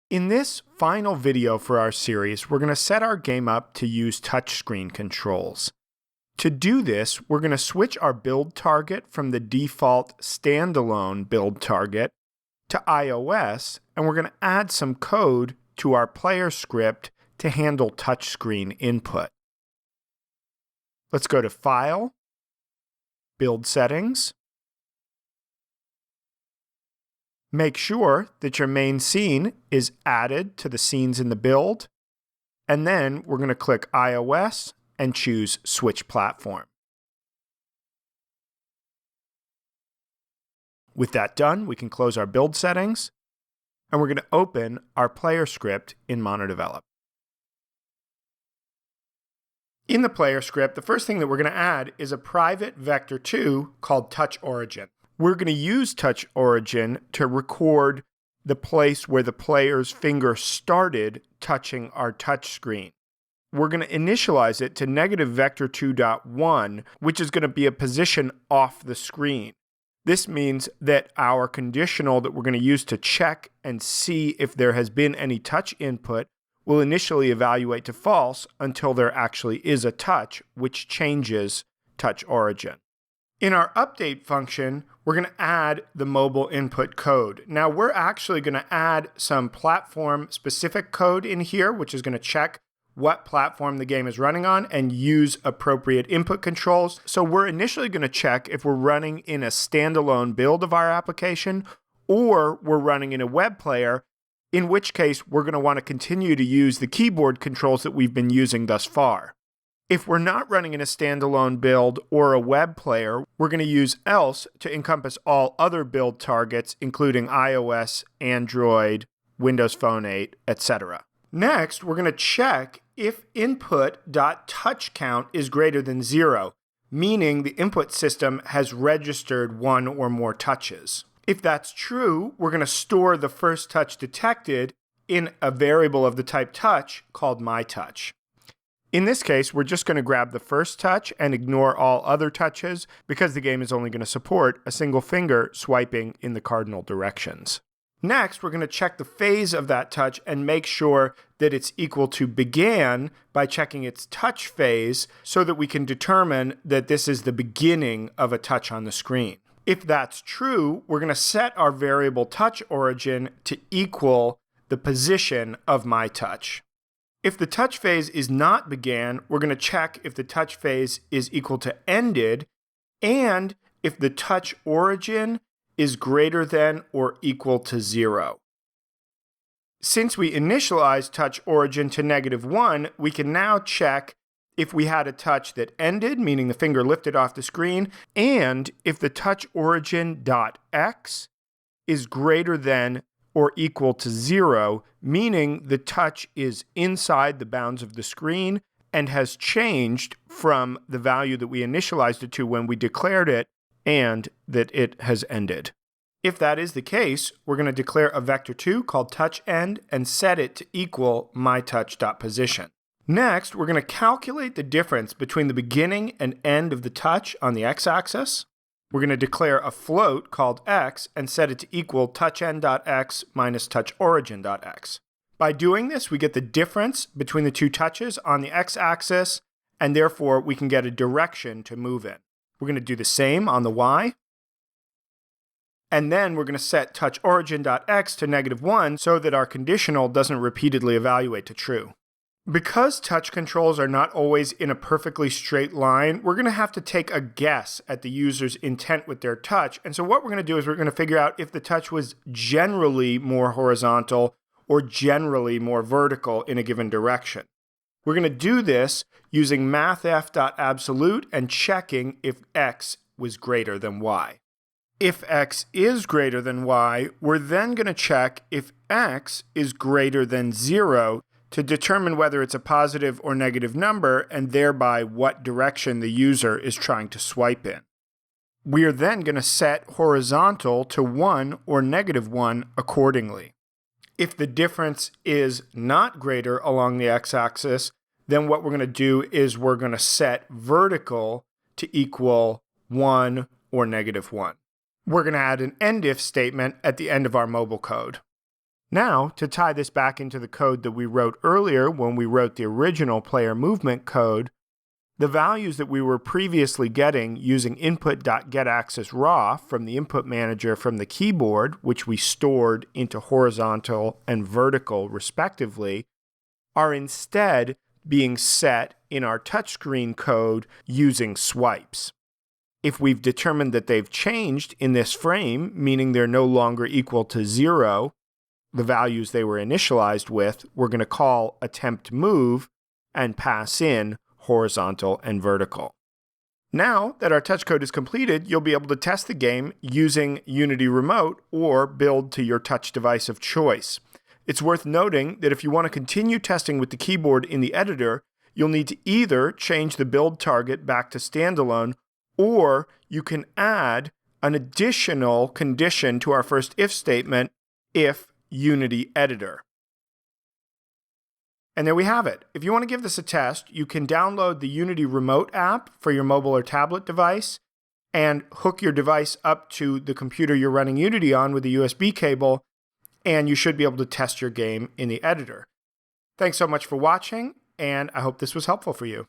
In this final video for our series, we're going to set our game up to use touchscreen controls. To do this, we're going to switch our build target from the default standalone build target to iOS, and we're going to add some code to our player script to handle touchscreen input. Let's go to File, Build Settings. Make sure that your main scene is added to the scenes in the build, and then we're going to click iOS and choose Switch Platform. With that done, we can close our build settings, and we're going to open our player script in MonoDevelop. In the player script, the first thing that we're going to add is a private vector2 called TouchOrigin. We're going to use TouchOrigin to record the place where the player's finger started touching our touch screen. We're going to initialize it to -vector2.1, which is going to be a position off the screen. This means that our conditional that we're going to use to check and see if there has been any touch input will initially evaluate to false until there actually is a touch, which changes TouchOrigin. In our update function, we're going to add the mobile input code. Now, we're actually going to add some platform-specific code in here, which is going to check what platform the game is running on and use appropriate input controls. So we're initially going to check if we're running in a standalone build of our application or we're running in a web player, in which case we're going to want to continue to use the keyboard controls that we've been using thus far. If we're not running in a standalone build or a web player, we're going to use else to encompass all other build targets, including iOS, Android, Windows Phone 8, etc. Next, we're going to check if input.touchCount is greater than 0, meaning the input system has registered one or more touches. If that's true, we're going to store the first touch detected in a variable of the type touch called myTouch. In this case, we're just going to grab the first touch and ignore all other touches because the game is only going to support a single finger swiping in the cardinal directions. Next, we're going to check the phase of that touch and make sure that it's equal to began by checking its touch phase so that we can determine that this is the beginning of a touch on the screen. If that's true, we're going to set our variable TouchOrigin to equal the position of myTouch. If the touch phase is not began, we're going to check if the touch phase is equal to ended and if the touch origin is greater than or equal to 0. Since we initialized touch origin to -1, we can now check if we had a touch that ended, meaning the finger lifted off the screen, and if the touch origin.x is greater than or equal to 0, meaning the touch is inside the bounds of the screen and has changed from the value that we initialized it to when we declared it, and that it has ended. If that is the case, we're going to declare a vector2 called touchEnd and set it to equal myTouch.position. Next, we're going to calculate the difference between the beginning and end of the touch on the x-axis. We're going to declare a float called x and set it to equal touchEnd.x minus touchOrigin.x. By doing this, we get the difference between the two touches on the x-axis, and therefore we can get a direction to move in. We're going to do the same on the y. And then we're going to set touchOrigin.x to -1 so that our conditional doesn't repeatedly evaluate to true. Because touch controls are not always in a perfectly straight line, we're going to have to take a guess at the user's intent with their touch. And so what we're going to do is we're going to figure out if the touch was generally more horizontal or generally more vertical in a given direction. We're going to do this using mathf.absolute and checking if x was greater than y. If x is greater than y, we're then going to check if x is greater than 0 to determine whether it's a positive or negative number and thereby what direction the user is trying to swipe in. We are then going to set horizontal to 1 or -1 accordingly. If the difference is not greater along the x-axis, then what we're going to do is we're going to set vertical to equal 1 or -1. We're going to add an end if statement at the end of our mobile code. Now, to tie this back into the code that we wrote earlier when we wrote the original player movement code, the values that we were previously getting using input.getAccessRaw from the input manager from the keyboard, which we stored into horizontal and vertical respectively, are instead being set in our touchscreen code using swipes. If we've determined that they've changed in this frame, meaning they're no longer equal to 0, the values they were initialized with, we're going to call attempt move and pass in horizontal and vertical. Now that our touch code is completed, you'll be able to test the game using Unity Remote or build to your touch device of choice. It's worth noting that if you want to continue testing with the keyboard in the editor, you'll need to either change the build target back to standalone, or you can add an additional condition to our first if statement, if Unity Editor. And there we have it. If you want to give this a test, you can download the Unity Remote app for your mobile or tablet device and hook your device up to the computer you're running Unity on with a USB cable, and you should be able to test your game in the editor. Thanks so much for watching, and I hope this was helpful for you.